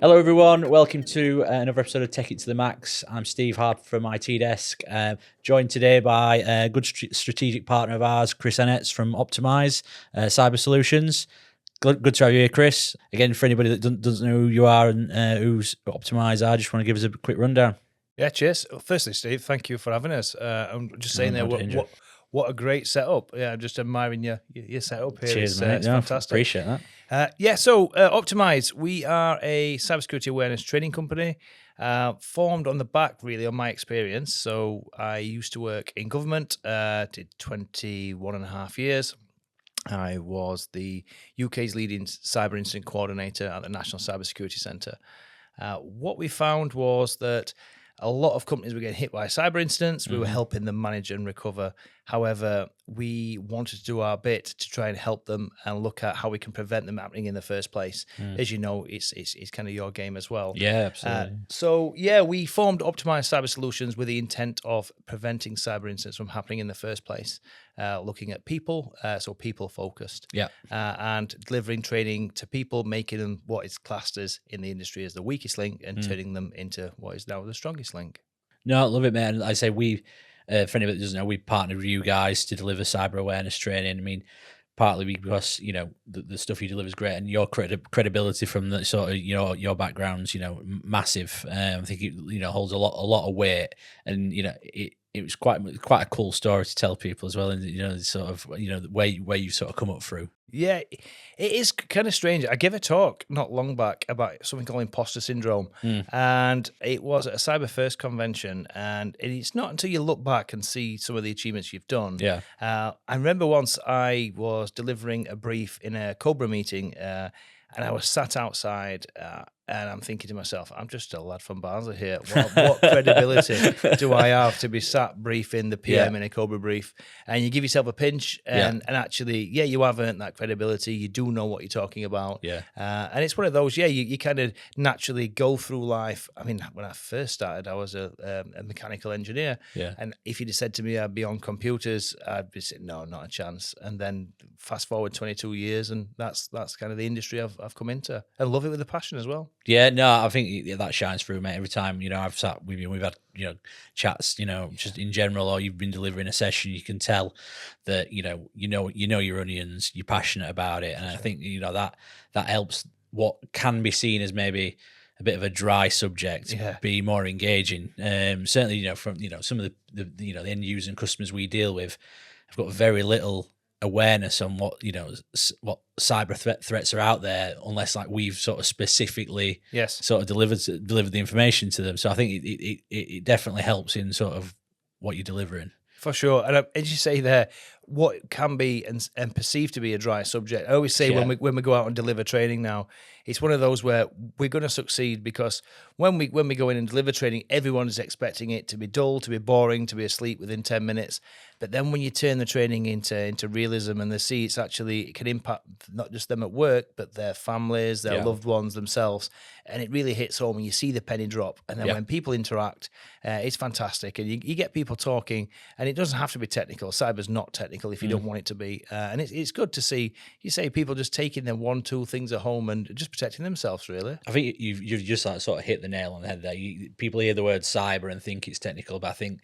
Hello, everyone. Welcome to another episode of Take It to the Max. I'm Steve Hart from IT Desk, joined today by a good strategic partner of ours, Chris Ennetts from Optimise Cyber Solutions. Good to have you here, Chris. Again, for anybody that doesn't know who you are and who's Optimise are, just want to give us a quick rundown. Yeah, cheers. Firstly, Steve, thank you for having us. I'm just saying what a great setup. Yeah, I'm just admiring your setup here. Cheers, mate. It's fantastic. Appreciate that. Optimise, we are a cybersecurity awareness training company, formed on the back, really, on my experience. So I used to work in government, did 21 and a half years. I was the UK's leading cyber incident coordinator at the National Cybersecurity Centre. What we found was that a lot of companies were getting hit by cyber incidents. We were helping them manage and recover. However, we wanted to do our bit to try and help them and look at how we can prevent them happening in the first place. As you know, it's kind of your game as well. Yeah, absolutely. We formed Optimise Cyber Solutions with the intent of preventing cyber incidents from happening in the first place. Looking at people, so people focused. Yeah. And delivering training to people, making them what is classed as in the industry as the weakest link and turning them into what is now the strongest link. No, I love it, man. I say we, for anybody that doesn't know, we partnered with you guys to deliver cyber awareness training. I mean, partly because, you know, the stuff you deliver is great and your credibility from the sort of, you know, your background's, you know, massive. I think it, you know, holds a lot of weight, and, you know, it was quite a cool story to tell people as well. And, you know, sort of, you know, where you sort of come up through. Yeah, it is kind of strange. I gave a talk not long back about something called imposter syndrome, and it was at a Cyber First convention. And it's not until you look back and see some of the achievements you've done. Yeah. I remember once I was delivering a brief in a Cobra meeting, and I was sat outside, and I'm thinking to myself, I'm just a lad from Barnsley here. What credibility do I have to be sat briefing the PM in a Cobra brief? And you give yourself a pinch, and actually, you have earned that credibility. You do know what you're talking about. Yeah. And it's one of those, you kind of naturally go through life. I mean, when I first started, I was a mechanical engineer. Yeah. And if you'd have said to me I'd be on computers, I'd be saying, no, not a chance. And then fast forward 22 years, and that's kind of the industry I've come into. I love it with a passion as well. Yeah, no, I think that shines through, mate. Every time, you know, I've sat with you, we've had, you know, chats, you know, just in general, or you've been delivering a session, you can tell that, you know your onions, you're passionate about it. And I think, you know, that helps what can be seen as maybe a bit of a dry subject be more engaging. Certainly, you know, from, you know, some of the you know, the end users and customers we deal with have got very little awareness on what, you know, what cyber threats are out there, unless like we've sort of specifically sort of delivered the information to them. So I think it definitely helps in sort of what you're delivering. For sure. And as you say there, what can be and perceived to be a dry subject, I always say when we go out and deliver training now, it's one of those where we're going to succeed, because when we go in and deliver training, everyone is expecting it to be dull, to be boring, to be asleep within 10 minutes. But then when you turn the training into realism, and they see it can impact not just them at work, but their families, their loved ones, themselves. And it really hits home, and you see the penny drop. And then when people interact, it's fantastic. And you get people talking, and it doesn't have to be technical. Cyber's not technical if you don't want it to be. And it's good to see, you say, people just taking their 1-2 things at home and just protecting themselves, really. I think you've just like sort of hit the nail on the head there. People hear the word cyber and think it's technical, but I think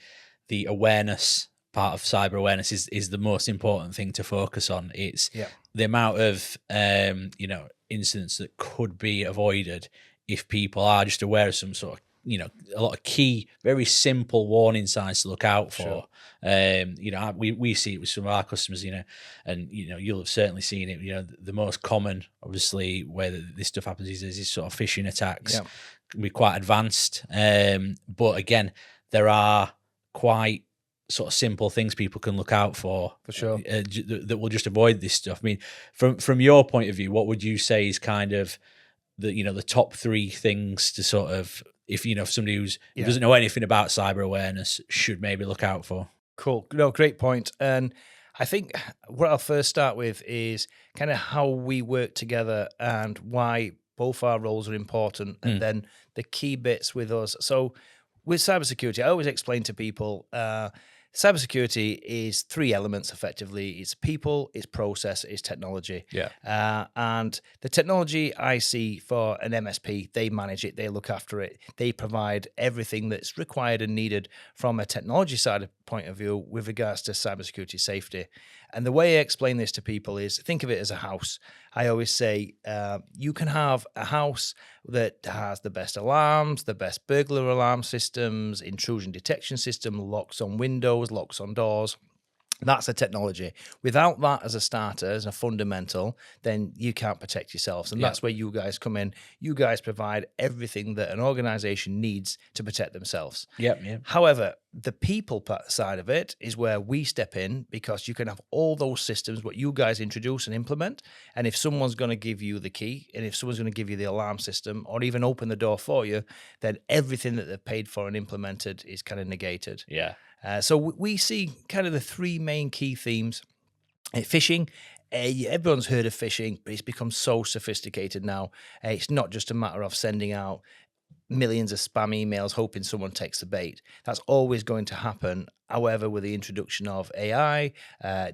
the awareness part of cyber awareness is the most important thing to focus on. It's the amount of you know, incidents that could be avoided if people are just aware of some sort of, you know, a lot of key, very simple warning signs to look out for. You know, we see it with some of our customers, you know, and, you know, you'll have certainly seen it. You know, the most common, obviously, where this stuff happens is these sort of phishing attacks. Can be quite advanced, but again, there are quite sort of simple things people can look out for sure, that will just avoid this stuff. I mean, from your point of view, what would you say is kind of the, you know, the top 3 things to sort of, if, you know, if somebody who doesn't know anything about cyber awareness should maybe look out for? Cool. No, great point. And I think what I'll first start with is kind of how we work together and why both our roles are important, and then the key bits with us. So with cybersecurity, I always explain to people, cybersecurity is three elements effectively. It's people, it's process, it's technology. Yeah. And the technology I see for an MSP, they manage it, they look after it, they provide everything that's required and needed from a technology side point of view with regards to cybersecurity safety. And the way I explain this to people is think of it as a house. I always say you can have a house that has the best alarms, the best burglar alarm systems, intrusion detection system, locks on windows, locks on doors. That's a technology. Without that as a starter, as a fundamental, then you can't protect yourselves. And that's where you guys come in. You guys provide everything that an organization needs to protect themselves. Yep. However, the people side of it is where we step in, because you can have all those systems, what you guys introduce and implement. And if someone's going to give you the key, and if someone's going to give you the alarm system or even open the door for you, then everything that they've paid for and implemented is kind of negated. Yeah. So we see kind of the three main key themes. Phishing, everyone's heard of phishing, but it's become so sophisticated now. It's not just a matter of sending out millions of spam emails hoping someone takes the bait. That's always going to happen. However, with the introduction of AI,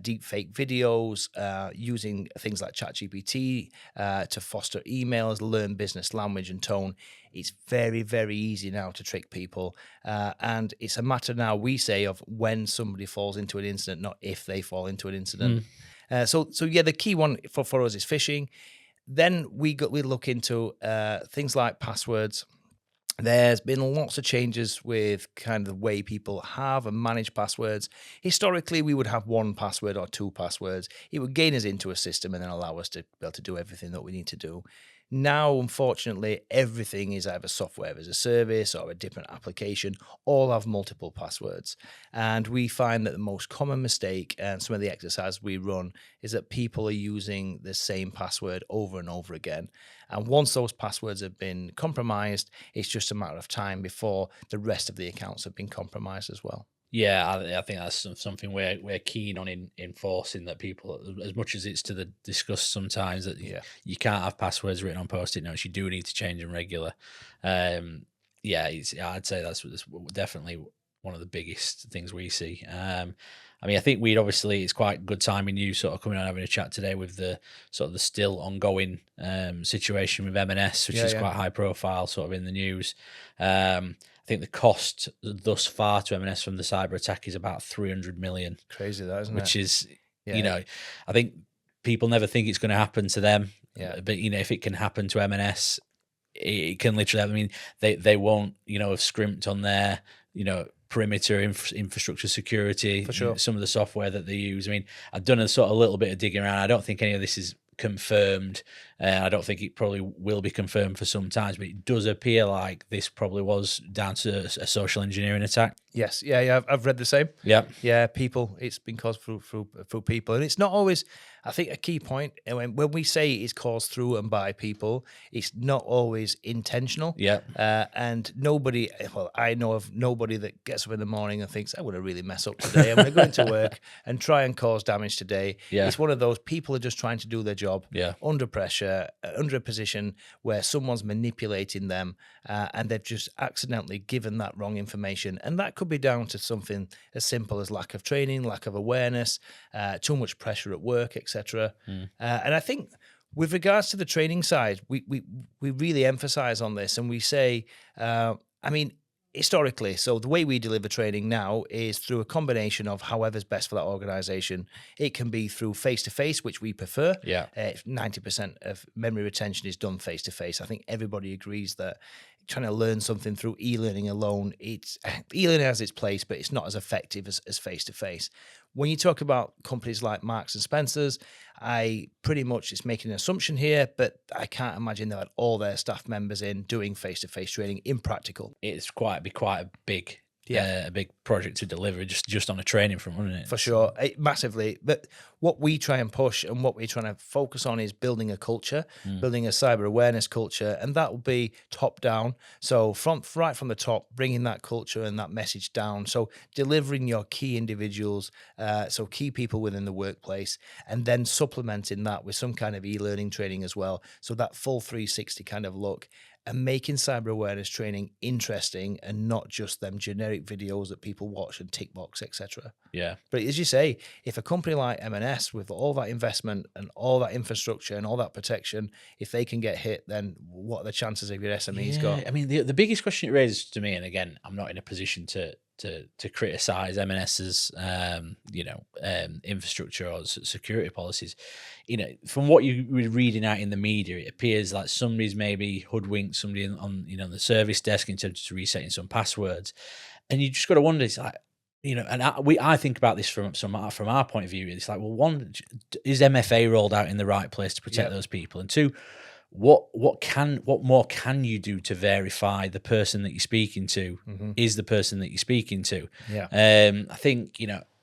deep fake videos, using things like ChatGPT to foster emails, learn business language and tone, it's very, very easy now to trick people. And it's a matter now, we say, of when somebody falls into an incident, not if they fall into an incident. So the key one for us is phishing. Then we look into things like passwords. There's been lots of changes with kind of the way people have and manage passwords. Historically, we would have one password or two passwords. It would gain us into a system and then allow us to be able to do everything that we need to do. Now, unfortunately, everything is either software as a service or a different application, all have multiple passwords. And we find that the most common mistake, and some of the exercise we run, is that people are using the same password over and over again. And once those passwords have been compromised, it's just a matter of time before the rest of the accounts have been compromised as well. Yeah, I think that's something we're keen on enforcing, that people, as much as it's to the disgust sometimes, that you can't have passwords written on Post-it notes. You do need to change them regular. I'd say that's definitely one of the biggest things we see. I mean, I think it's quite good timing you sort of coming on having a chat today with the sort of the still ongoing situation with M&S, which is quite high profile, sort of in the news. I think the cost thus far to M&S from the cyber attack is about 300 million. Crazy, that, isn't it? Which is, I think people never think it's going to happen to them. Yeah. But, if it can happen to M&S, it can literally, I mean, they won't, have scrimped on their, perimeter infrastructure security. For sure. Some of the software that they use. I mean, I've done a sort of little bit of digging around. I don't think any of this is confirmed. I don't think it probably will be confirmed for some time, but it does appear like this probably was down to a social engineering attack. Yes, yeah, I've read the same. Yeah, people. It's been caused through people, and it's not always. I think a key point when we say it's caused through and by people, it's not always intentional. Yeah, and nobody. Well, I know of nobody that gets up in the morning and thinks, "I want to really mess up today. I'm going to go into work and try and cause damage today." Yeah, it's one of those people are just trying to do their job. Yeah, under pressure, under a position where someone's manipulating them, and they've just accidentally given that wrong information, and that could be down to something as simple as lack of training, lack of awareness, too much pressure at work, etc. And I think with regards to the training side, we really emphasize on this, and we say, historically, so the way we deliver training now is through a combination of however's best for that organization. It can be through face-to-face, which we prefer. 90% of memory retention is done face-to-face. I think everybody agrees that trying to learn something through e-learning alone, e-learning has its place, but it's not as effective as face-to-face. When you talk about companies like Marks and Spencer's, I pretty much, it's making an assumption here, but I can't imagine they had all their staff members in doing face-to-face training impractical. It's quite a big a big project to deliver just on a training front, wouldn't it? For sure, massively. But what we try and push and what we're trying to focus on is building a culture, building a cyber awareness culture, and that will be top down. So right from the top, bringing that culture and that message down. So delivering your key individuals, so key people within the workplace, and then supplementing that with some kind of e-learning training as well. So that full 360 kind of look. and making cyber awareness training interesting and not just them generic videos that people watch and tick box, etc. Yeah. But as you say, if a company like M&S with all that investment and all that infrastructure and all that protection, if they can get hit, then what are the chances of your SMEs got? I mean, the biggest question it raises to me, and again, I'm not in a position to criticize M&S's infrastructure or security policies. From what you were reading out in the media, it appears like somebody's maybe hoodwinked somebody on the service desk in terms of resetting some passwords, and you just got to wonder, it's like, and I think about this from our point of view. It's like, well, one, is MFA rolled out in the right place to protect those people, and two, what more can you do to verify the person that you're speaking to is the person that you're speaking to? I think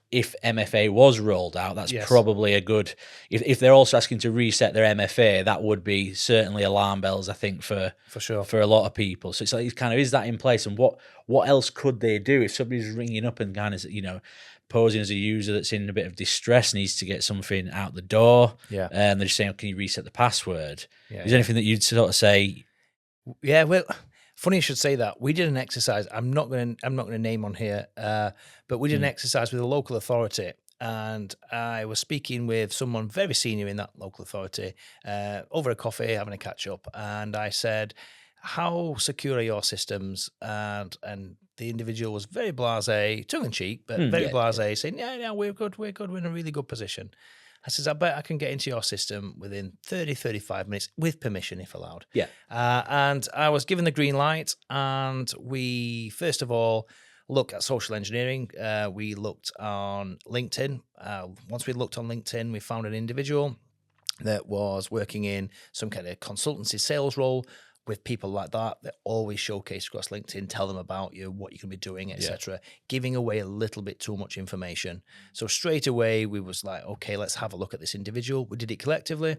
if MFA was rolled out, that's probably a good. If they're also asking to reset their MFA, that would be certainly alarm bells, I think, for sure for a lot of people. So it's like, kind of, is that in place, and what else could they do if somebody's ringing up and kind of posing as a user that's in a bit of distress, needs to get something out the door, and they're just saying, "Can you reset the password?" Is there anything that you'd sort of say? Yeah, well, funny you should say that. We did an exercise. I'm not going to name on here, but we did an exercise with a local authority, and I was speaking with someone very senior in that local authority over a coffee, having a catch up, and I said, "How secure are your systems?" And the individual was very blasé, tongue in cheek, but very blasé, saying, "Yeah, we're good. We're in a really good position." I says, "I bet I can get into your system within 30, 35 minutes with permission, if allowed." And I was given the green light, and we, first of all, looked at social engineering. We looked on LinkedIn. Once we looked on LinkedIn, we found an individual that was working in some kind of consultancy sales role with people like that always showcase across LinkedIn, tell them about you, what you can be doing, etc., giving away a little bit too much information. So straight away, we was like, okay, let's have a look at this individual. We did it collectively.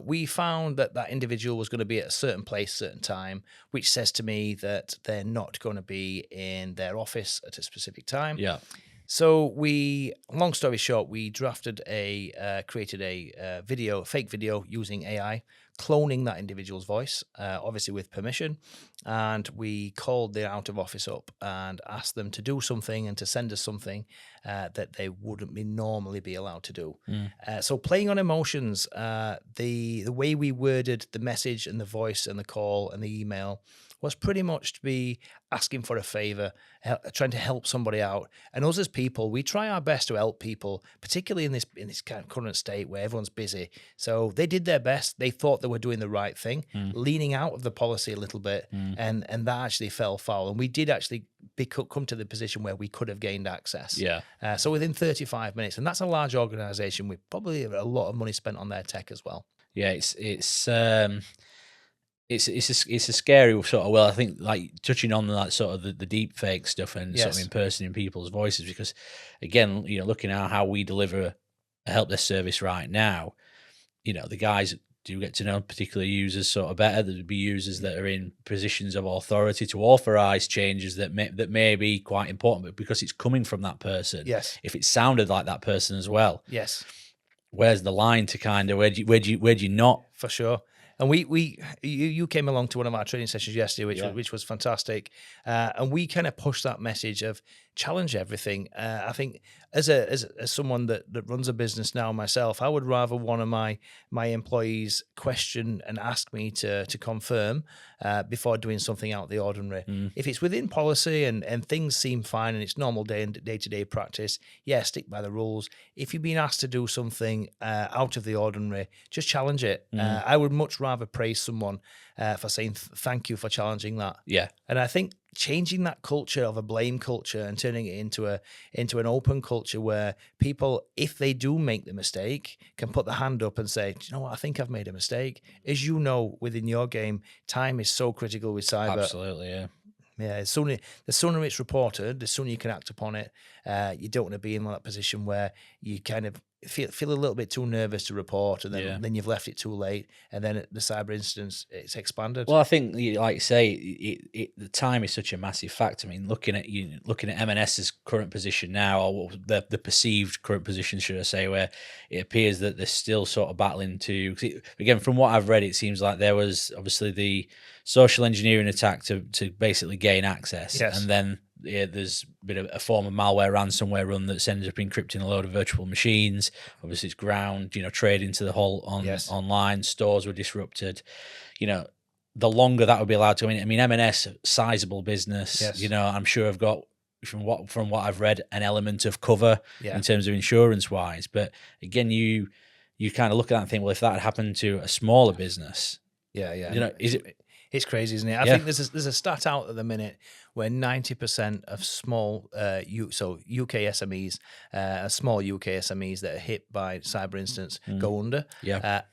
We found that individual was going to be at a certain place, certain time, which says to me that they're not going to be in their office at a specific time. So long story short, we created a fake video using AI, cloning that individual's voice, obviously with permission. And we called the out of office up and asked them to do something and to send us something that they wouldn't normally be allowed to do. So playing on emotions, the way we worded the message and the voice and the call and the email was pretty much to be asking for a favor, trying to help somebody out. And us as people, we try our best to help people, particularly in this kind of current state where everyone's busy. So they did their best. They thought they were doing the right thing, leaning out of the policy a little bit, and that actually fell foul. And we did actually come to the position where we could have gained access. So within 35 minutes, and that's a large organization with probably a lot of money spent on their tech as well. It's a scary sort of, well, I think, like, touching on that sort of the deep fake stuff and sort of impersonating people's voices, because again, looking at how we deliver a help desk service right now, the guys do get to know particular users sort of better. There'd be users that are in positions of authority to authorize changes that may be quite important, but because it's coming from that person, if it sounded like that person as well, where's the line to kind of where do you not? For sure. And you came along to one of our training sessions yesterday, which was fantastic, and we kind of pushed that message of challenge everything. I think as someone that runs a business now myself, I would rather one of my employees question and ask me to confirm before doing something out of the ordinary. If it's within policy and things seem fine and it's normal day-to-day practice, stick by the rules. If you've been asked to do something out of the ordinary, just challenge it. I would much rather praise someone for saying thank you for challenging that. And I think changing that culture of a blame culture and turning it into an open culture where people, if they do make the mistake, can put the hand up and say, "Do you know what? I think I've made a mistake." As you know, within your game, time is so critical with cyber. Absolutely, the sooner it's reported, the sooner you can act upon it. You don't want to be in that position where you kind of feel a little bit too nervous to report, and then you've left it too late, and then the cyber instance, it's expanded. Well, I think, like you say, the time is such a massive factor. I mean, looking at M&S's current position now, or the perceived current position, should I say, where it appears that they're still sort of battling to. Again, from what I've read, it seems like there was obviously the social engineering attack to basically gain access, and then there's been a form of malware ransomware run that's ended up encrypting a load of virtual machines. Obviously, it's ground, trading to the whole online. Stores were disrupted. The longer that would be allowed to. I mean, M&S, sizable business. I'm sure I've got from what I've read an element of cover in terms of insurance wise. But again, you kind of look at that and think, well, if that had happened to a smaller business, is it? It's crazy, isn't it? I think there's a stat out at the minute where 90% of small UK SMEs, small UK SMEs that are hit by cyber incidents go under.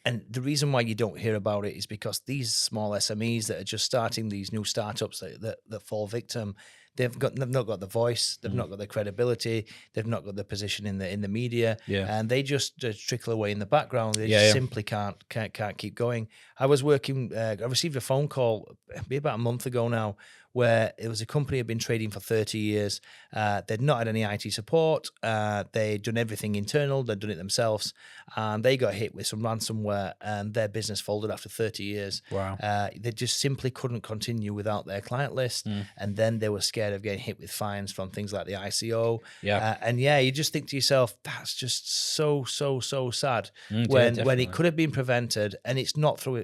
And the reason why you don't hear about it is because these small SMEs that are just starting, these new startups that fall victim, they've not got the voice, they've not got the credibility, they've not got the position in the media, and they just trickle away in the background. They simply can't keep going. I was working. I received a phone call maybe about a month ago now, where it was a company that had been trading for 30 years. They'd not had any IT support. They'd done everything internal. They'd done it themselves. And they got hit with some ransomware, and their business folded after 30 years. Wow. They just simply couldn't continue without their client list. And then they were scared of getting hit with fines from things like the ICO. You just think to yourself, that's just so sad when it could have been prevented, and it's not through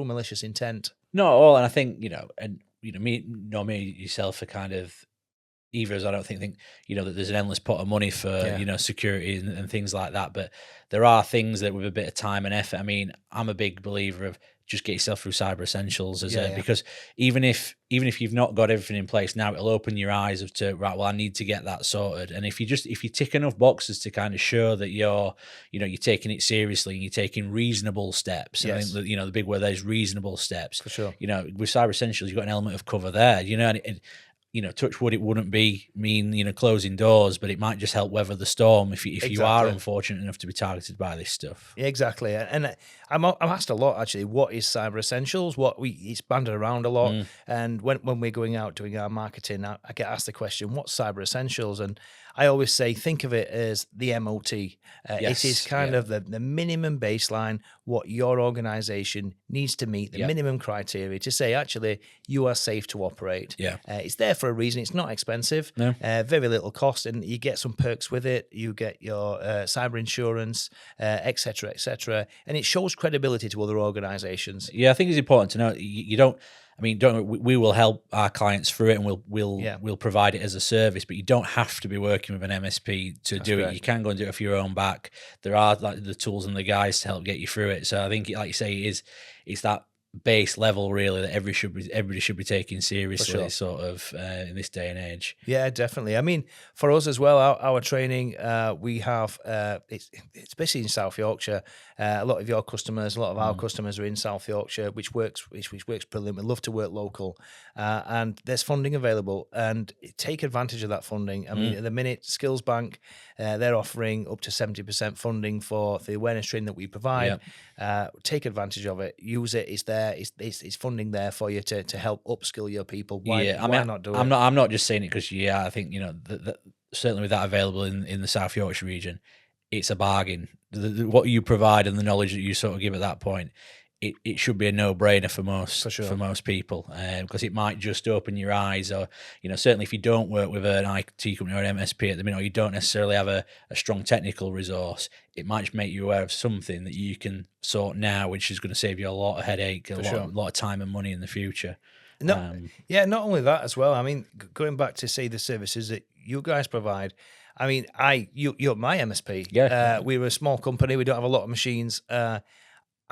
malicious intent. Not at all. And I think, me yourself are kind of either, as I don't think that there's an endless pot of money for security and things like that, but there are things that with a bit of time and effort. I mean, I'm a big believer of just get yourself through Cyber Essentials because even if you've not got everything in place now, it'll open your eyes to right. Well, I need to get that sorted. And if you tick enough boxes to kind of show that you're taking it seriously and you're taking reasonable steps. I think that the big word there is reasonable steps. For sure. With Cyber Essentials, you've got an element of cover there. And touch wood, it wouldn't mean closing doors, but it might just help weather the storm if you are unfortunate enough to be targeted by this stuff. Yeah, exactly. And I'm asked a lot, actually, what is Cyber Essentials? It's banded around a lot. And when we're going out doing our marketing, I get asked the question, what's Cyber Essentials? And I always say, think of it as the MOT. It is kind of the minimum baseline, what your organization needs to meet, the minimum criteria to say, actually, you are safe to operate. It's there for a reason. It's not expensive, very little cost, and you get some perks with it. You get your cyber insurance, et cetera, and it shows credibility to other organizations. Yeah, I think it's important to know you don't. I mean, we will help our clients through it, and we'll provide it as a service. But you don't have to be working with an MSP to do it. You can go and do it off your own back. There are like the tools and the guides to help get you through it. So I think, like you say, it's that base level really that everybody should be taking seriously, sort of in this day and age. Yeah, definitely. I mean, for us as well, our training, we have it's basically in South Yorkshire. A lot of your customers, a lot of our customers are in South Yorkshire, which works brilliant. We love to work local, and there's funding available, and take advantage of that funding. I mean, at the minute, Skills Bank, they're offering up to 70% funding for the awareness training that we provide. Take advantage of it. Use it. It's there. It's funding there for you to help upskill your people. Why not do it? I'm not just saying it because I think certainly with that available in the South Yorkshire region, it's a bargain. What you provide and the knowledge that you sort of give at that point, it should be a no-brainer for most people, because it might just open your eyes, or certainly if you don't work with an IT company or an MSP at the minute, or you don't necessarily have a strong technical resource, it might just make you aware of something that you can sort now, which is going to save you a lot of headache, a lot of time and money in the future. Not only that as well. I mean, going back to say the services that you guys provide. I mean, you're my MSP. Yeah. We're a small company. We don't have a lot of machines.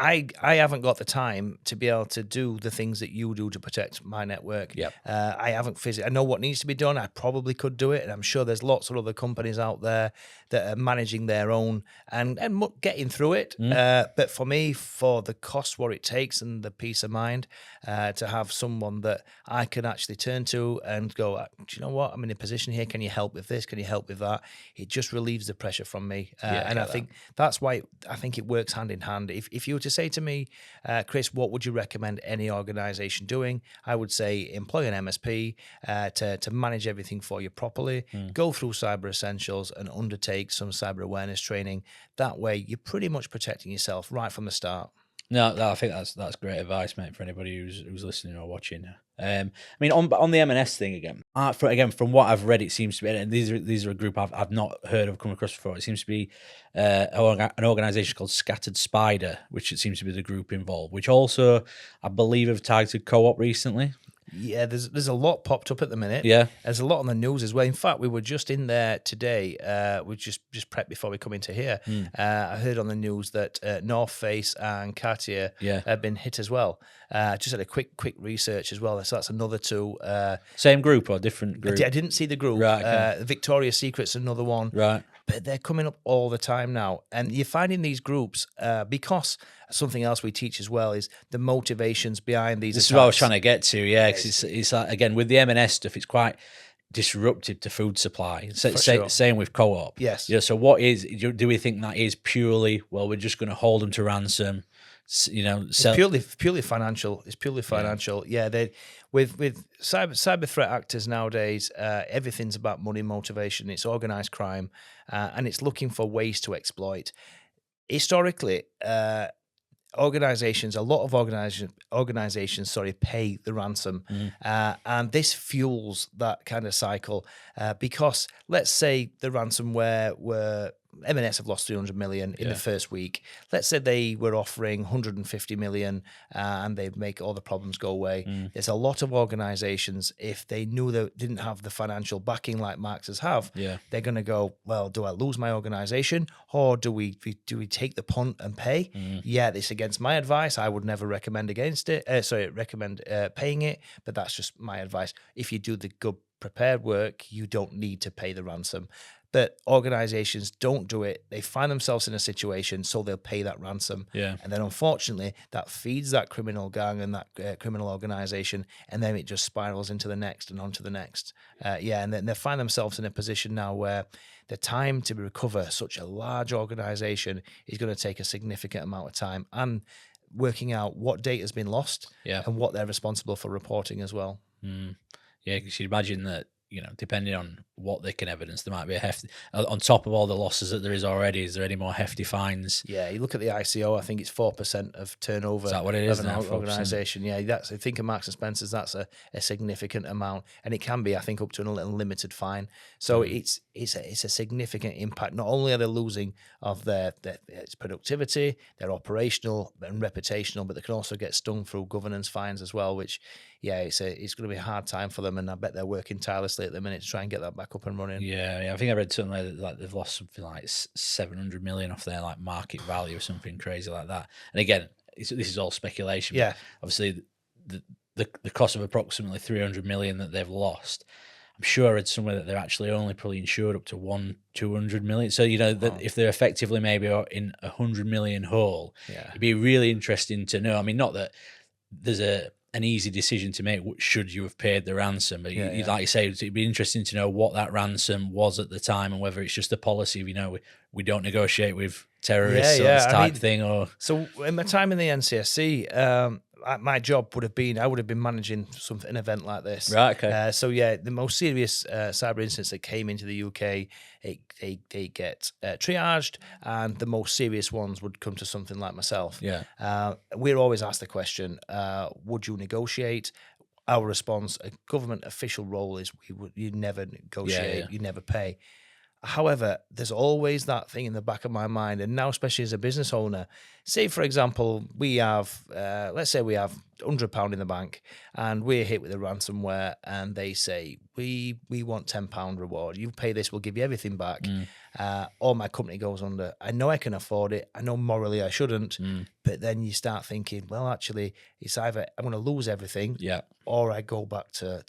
I haven't got the time to be able to do the things that you do to protect my network. Yep. I haven't physically. I know what needs to be done. I probably could do it, and I'm sure there's lots of other companies out there that are managing their own and getting through it. But for me, for the cost, what it takes, and the peace of mind, to have someone that I can actually turn to and go, do you know what? I'm in a position here. Can you help with this? Can you help with that? It just relieves the pressure from me, and I think that's why I think it works hand in hand. If you were to say to me, Chris, what would you recommend any organization doing? I would say employ an MSP to manage everything for you properly, go through Cyber Essentials and undertake some cyber awareness training. That way, you're pretty much protecting yourself right from the start. No, I think that's great advice, mate, for anybody who's listening or watching. I mean, on the M&S thing again, from what I've read, it seems to be, and these are a group I've not heard of, come across before. It seems to be an organisation called Scattered Spider, which it seems to be the group involved, which also I believe have targeted Co-op recently. Yeah, there's a lot popped up at the minute. Yeah, there's a lot on the news as well. In fact, we were just in there today. We just prepped before we come into here. I heard on the news that North Face and Cartier have been hit as well. Just had a quick research as well. So that's another two. Same group or different group? I didn't see the group. Right. Okay. Victoria's Secret's another one. Right. But they're coming up all the time now. And you're finding these groups, because something else we teach as well is the motivations behind these attacks. This is what I was trying to get to, because it's like, again, with the M&S stuff, it's quite disruptive to food supply. Same with Co-op. Yes. So what do we think that is purely, well, we're just going to hold them to ransom, it's purely financial. It's purely financial. They with cyber threat actors nowadays, everything's about money motivation. It's organized crime, and it's looking for ways to exploit. Historically, a lot of organizations pay the ransom, and this fuels that kind of cycle, because let's say the ransomware were M&S have lost 300 million in the first week. Let's say they were offering 150 million, and they make all the problems go away. There's a lot of organizations, if they knew they didn't have the financial backing like Marx's have, they're going to go, well, do I lose my organization, or do we take the punt and pay? This against my advice. I would never recommend against it. Recommend paying it, but that's just my advice. If you do the good prepared work, you don't need to pay the ransom. But organizations don't do it. They find themselves in a situation, so they'll pay that ransom. And then unfortunately, that feeds that criminal gang and that criminal organization, and then it just spirals into the next and onto the next. And then they find themselves in a position now where the time to recover such a large organization is going to take a significant amount of time, and working out what data has been lost and what they're responsible for reporting as well. Because you'd imagine that, depending on what they can evidence, there might be a hefty, on top of all the losses that there is already, is there any more hefty fines? Yeah, you look at the ICO, I think it's 4% of turnover. Is that what it is of an organisation? Yeah, I think of Marks and Spencer's, that's a significant amount, and it can be, I think, up to an unlimited fine. So it's a significant impact. Not only are they losing of their productivity, their operational and reputational, but they can also get stung through governance fines as well, which it's going to be a hard time for them, and I bet they're working tirelessly at the minute to try and get that back up and running. I think I read something like they've lost something like 700 million off their like market value or something crazy like that. And again, this is all speculation. Obviously, the cost of approximately 300 million that they've lost, I'm sure I read somewhere that they're actually only probably insured up to 200 million. So that if they're effectively maybe in 100 million hole, it'd be really interesting to know. I mean, not that there's an easy decision to make should you have paid the ransom, but like you say, it'd be interesting to know what that ransom was at the time, and whether it's just a policy of we don't negotiate with terrorists or this type thing. Or so in my time in the NCSC, my job would have been, I would have been managing an event like this. Right. Okay. The most serious cyber incidents that came into the UK, they get triaged, and the most serious ones would come to something like myself. We're always asked the question, would you negotiate? Our response, a government official role is you never negotiate, you never pay. However, there's always that thing in the back of my mind, and now especially as a business owner, say for example, we have, let's say we have £100 in the bank, and we're hit with a ransomware, and they say, we want £10 reward. You pay this, we'll give you everything back. Or my company goes under. I know I can afford it. I know morally I shouldn't. But then you start thinking, well, actually, it's either I'm going to lose everything, or I go back to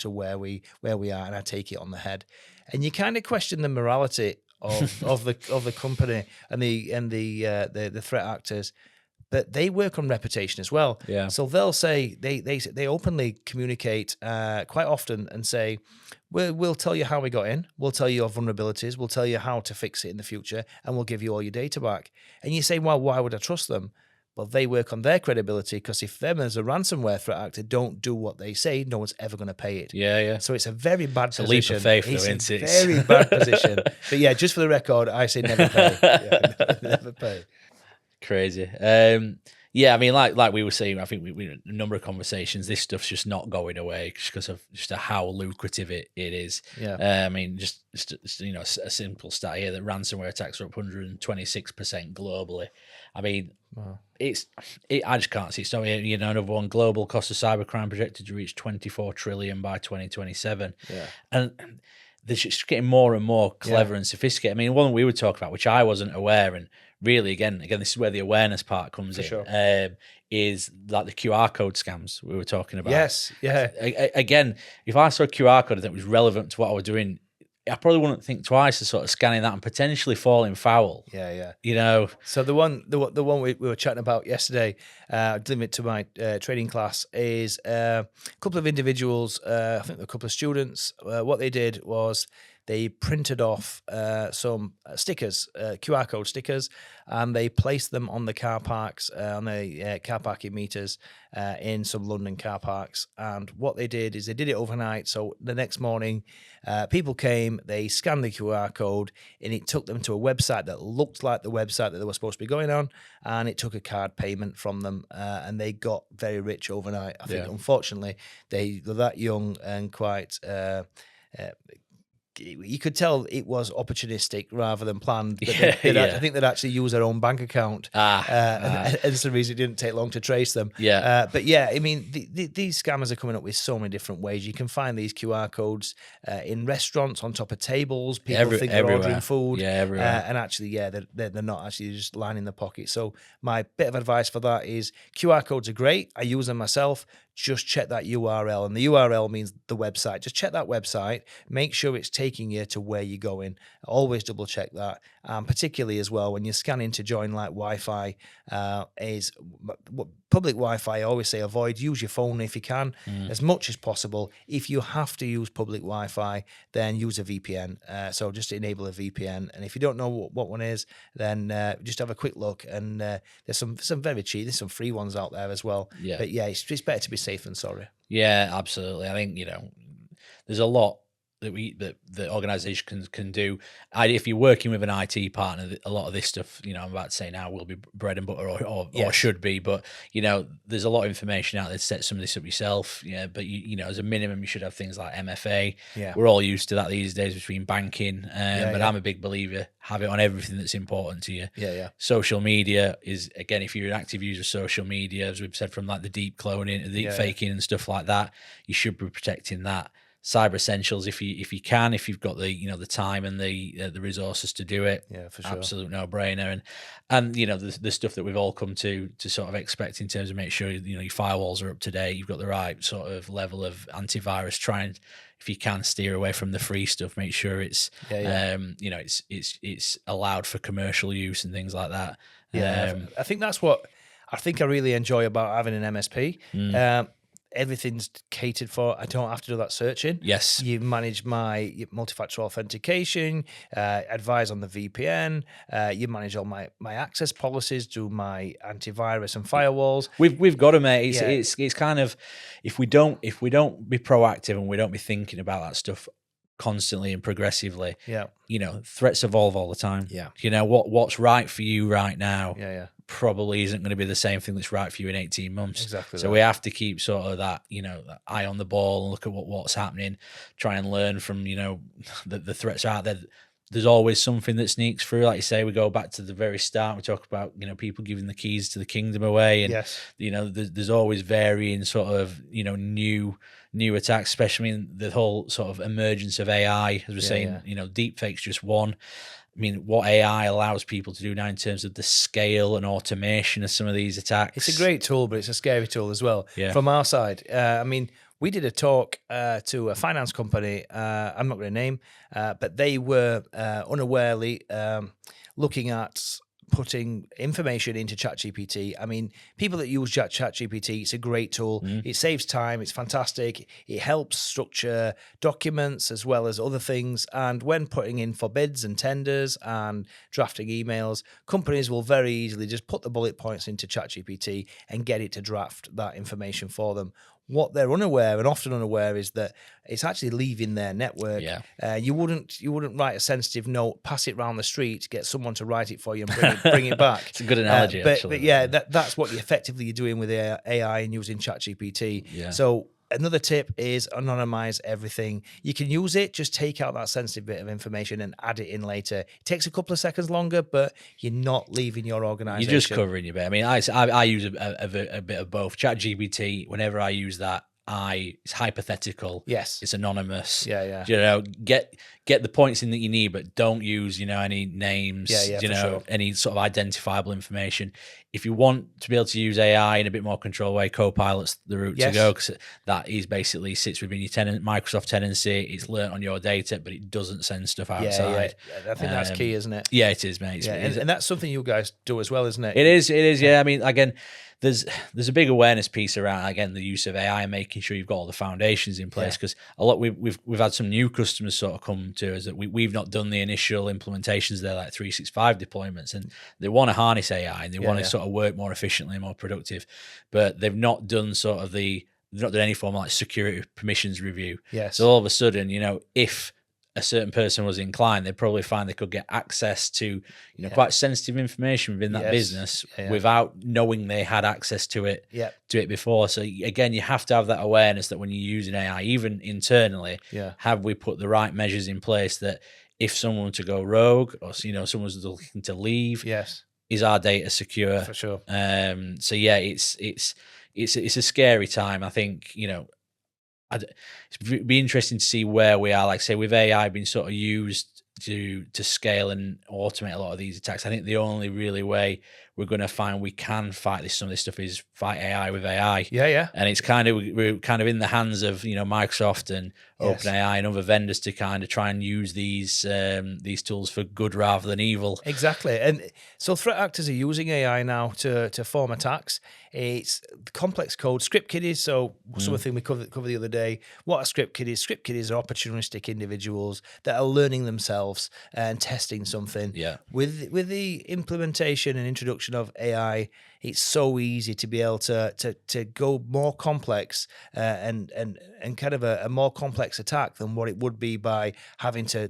where we are, and I take it on the head. And you kind of question the morality of the company and the threat actors. But they work on reputation as well. Yeah. So they'll say they openly communicate quite often and say, we'll tell you how we got in, we'll tell you your vulnerabilities, we'll tell you how to fix it in the future, and we'll give you all your data back. And you say, well, why would I trust them? Well, they work on their credibility, because if them as a ransomware threat actor don't do what they say, no one's ever going to pay it. Yeah. So it's a very bad position. It's a leap of faith, though, isn't it? It's a very bad position. But yeah, just for the record, I say never pay. Yeah, never pay. Crazy. Yeah, I mean, like we were saying, I think we a number of conversations, this stuff's just not going away because of just how lucrative it is. Yeah. I mean, just you know, a simple stat here that ransomware attacks are up 126% globally. I mean, wow. I just can't see it. So, you know, another one, global cost of cybercrime projected to reach 24 trillion by 2027. Yeah. And they're just getting more and more clever and sophisticated. I mean, one we were talking about, which I wasn't aware, and really, again, this is where the awareness part comes in. Sure. Is like the QR code scams we were talking about. Yes, yeah. Again, if I saw a QR code that was relevant to what I was doing, I probably wouldn't think twice of sort of scanning that and potentially falling foul. Yeah. You know. So the one we were chatting about yesterday, delivering it to my training class, is a couple of individuals. I think a couple of students. What they did was they printed off some stickers, QR code stickers, and they placed them on the car parks, on the car parking meters in some London car parks. And what they did is they did it overnight. So the next morning, people came, they scanned the QR code, and it took them to a website that looked like the website that they were supposed to be going on, and it took a card payment from them, and they got very rich overnight. I think, unfortunately, they were that young and quite... you could tell it was opportunistic rather than planned. But I think they'd actually use their own bank account. And it's the reason it didn't take long to trace them. But yeah, I mean, these scammers are coming up with so many different ways. You can find these QR codes in restaurants, on top of tables. People think they're ordering food. Everywhere. And actually, they're not actually just lining the pocket. So my bit of advice for that is QR codes are great. I use them myself. Just check that URL, and the URL means the website. Just check that website, make sure it's taking you to where you're going. Always double check that, particularly as well when you're scanning to join like Wi-Fi. Is public Wi-Fi, I always say avoid. Use your phone if you can, as much as possible. If you have to use public Wi-Fi, then use a VPN. So just enable a VPN, and if you don't know what one is, then just have a quick look. And there's some very cheap. There's some free ones out there as well. But yeah, it's better to be safe than sorry. Yeah, absolutely. I think, you know, there's a lot that the organizations can do. If you're working with an IT partner, a lot of this stuff, you know, I'm about to say now will be bread and butter or should be, but you know, there's a lot of information out there to set some of this up yourself. Yeah, but you know, as a minimum, you should have things like MFA. Yeah, we're all used to that these days between banking, but I'm a big believer, have it on everything that's important to you. Social media is, again, if you're an active user of social media, as we've said, from like the deep cloning, the deep faking and stuff like that, you should be protecting that. Cyber essentials, if you've got the time and the resources to do it, for sure, absolute no brainer. And you know the stuff that we've all come to sort of expect in terms of make sure your firewalls are up to date, you've got the right sort of level of antivirus. Try and, if you can, steer away from the free stuff. Make sure it's it's allowed for commercial use and things like that. I think that's what I really enjoy about having an MSP. Everything's catered for. I don't have to do that searching. Yes. You manage my multi-factor authentication, advise on the VPN, you manage all my access policies, do my antivirus and firewalls. We've got to, mate. It's kind of, if we don't be proactive and we don't be thinking about that stuff constantly and progressively, you know, threats evolve all the time. You know, what's right for you right now probably isn't going to be the same thing that's right for you in 18 months. Exactly. So we have to keep sort of that, you know, that eye on the ball and look at what's happening, try and learn from, you know, the threats out there. there's always something that sneaks through. Like you say, we go back to the very start. We talk about, people giving the keys to the kingdom away, and there's always varying sort of new attacks, especially in the whole sort of emergence of AI. As we're saying, deepfake's just one. I mean, what AI allows people to do now in terms of the scale and automation of some of these attacks. It's a great tool, but it's a scary tool as well. Yeah. From our side, I mean, we did a talk to a finance company, I'm not going to name, but they were unawarely looking at putting information into ChatGPT. I mean, people that use ChatGPT, it's a great tool. It saves time. It's fantastic. It helps structure documents as well as other things. And when putting in for bids and tenders and drafting emails, companies will very easily just put the bullet points into ChatGPT and get it to draft that information for them. What they're unaware and often unaware is that it's actually leaving their network. Yeah. You wouldn't write a sensitive note, pass it round the street, get someone to write it for you and bring it back. It's a good analogy, actually. But yeah, that's what you're doing with AI and using ChatGPT. Yeah. So another tip is anonymize everything. You can use it, just take out that sensitive bit of information and add it in later. It takes a couple of seconds longer, but you're not leaving your organization. You're just covering your bit. I mean, I use a bit of both. ChatGPT, whenever I use that, it's hypothetical. Yes. It's anonymous. Yeah. Get the points in that you need, but don't use, any names, sure. any sort of identifiable information. If you want to be able to use AI in a bit more controlled way, Copilot's the route to go, because that is basically sits within your Microsoft tenancy. It's learnt on your data, but it doesn't send stuff outside. I think that's key, isn't it? Yeah, it is, mate. And that's something you guys do as well, isn't it? It is. Yeah. I mean, again, there's a big awareness piece around, again, the use of AI and making sure you've got all the foundations in place, because a lot we've had some new customers sort of come to us that we've not done the initial implementations. They're like 365 deployments, and they want to harness AI and they want to sort of work more efficiently and more productive, but they've not done they've not done any form of like security permissions review. Yes. So all of a sudden, if a certain person was inclined, they'd probably find they could get access to, quite sensitive information within that business without knowing they had access to it before. So again, you have to have that awareness that when you're using AI, even internally, have we put the right measures in place that if someone were to go rogue or, someone's looking to leave, is our data secure? For sure. So yeah, it's a scary time. I think, it'd be interesting to see where we are. Like say, with AI being sort of used to scale and automate a lot of these attacks, I think the only really way we're going to find we can fight some of this stuff is fight AI with AI. Yeah. And it's we're kind of in the hands of Microsoft and OpenAI and other vendors to kind of try and use these tools for good rather than evil. Exactly. And so threat actors are using AI now to form attacks. It's complex code, script kiddies. So something we covered the other day. What are script kiddies? Script kiddies are opportunistic individuals that are learning themselves and testing something. Yeah. With the implementation and introduction of AI, it's so easy to be able to go more complex and kind of a more complex attack than what it would be by having to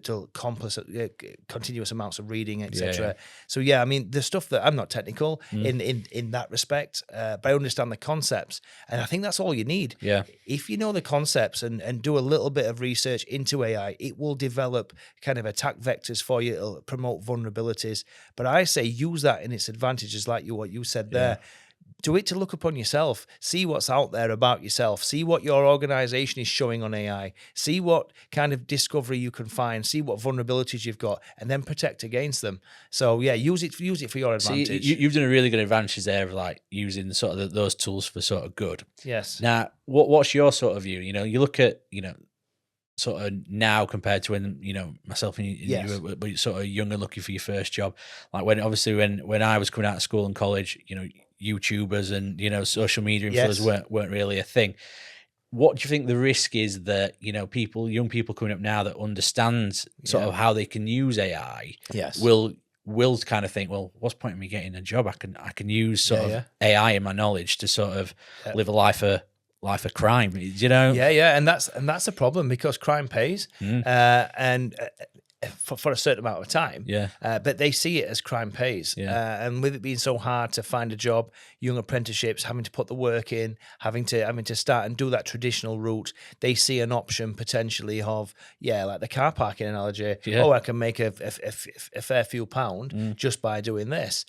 continuous amounts of reading, etc. Yeah. So yeah, I mean, the stuff that I'm not technical in that respect, but I understand the concepts, and I think that's all you need. Yeah. If you know the concepts and do a little bit of research into AI, it will develop kind of attack vectors for you. It'll promote vulnerabilities. But I say use that in its advantages, like what you said there. Do it to look upon yourself, see what's out there about yourself, see what your organization is showing on AI, see what kind of discovery you can find, see what vulnerabilities you've got, and then protect against them. So yeah, use it for your advantage. So you've done a really good advantage there of like using sort of those tools for sort of good. Yes. Now, what's your sort of view? You look at, sort of now compared to when, myself and you were sort of young and looking for your first job. Like when I was coming out of school and college, YouTubers and, social media influencers weren't really a thing. What do you think the risk is that, young people coming up now that understand sort of how they can use AI will kind of think, well, what's the point of me getting a job? I can use sort of AI in my knowledge to sort of live a life of crime, Yeah, and that's a problem because crime pays, and for a certain amount of time. Yeah. But they see it as crime pays. Yeah. And with it being so hard to find a job, young apprenticeships having to put the work in, having to start and do that traditional route, they see an option potentially of, like the car parking analogy. Yeah. Oh, I can make a fair few pound just by doing this.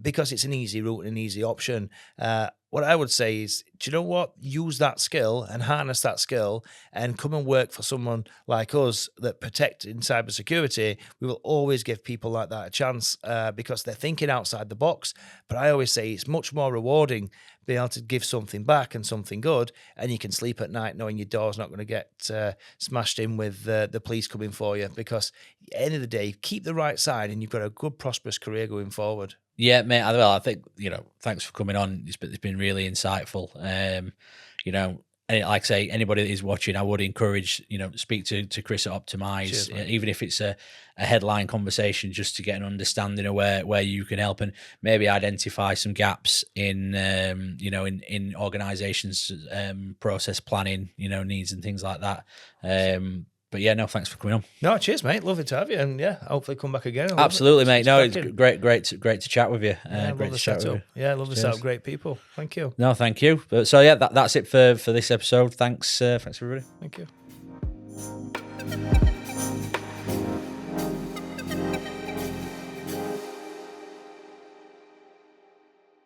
Because it's an easy route and an easy option. What I would say is, do you know what? Use that skill and harness that skill and come and work for someone like us that protect in cybersecurity. We will always give people like that a chance because they're thinking outside the box. But I always say it's much more rewarding being able to give something back and something good, and you can sleep at night knowing your door's not going to get smashed in with the police coming for you, because at the end of the day, keep the right side and you've got a good, prosperous career going forward. Yeah, mate. Well, I think, thanks for coming on. It's been really insightful. And like I say, anybody that is watching, I would encourage, speak to Chris at Optimise. Cheers, even if it's a headline conversation, just to get an understanding of where you can help and maybe identify some gaps in, in organisations, process planning, needs and things like that. But yeah, no, thanks for coming on. No, cheers, mate. Lovely to have you, and hopefully come back again. Absolutely, mate. No, it's great to chat with you. Great to chat with you. Yeah, love the setup. Great people. Thank you. No, thank you. So yeah, that's it for this episode. Thanks, everybody. Thank you.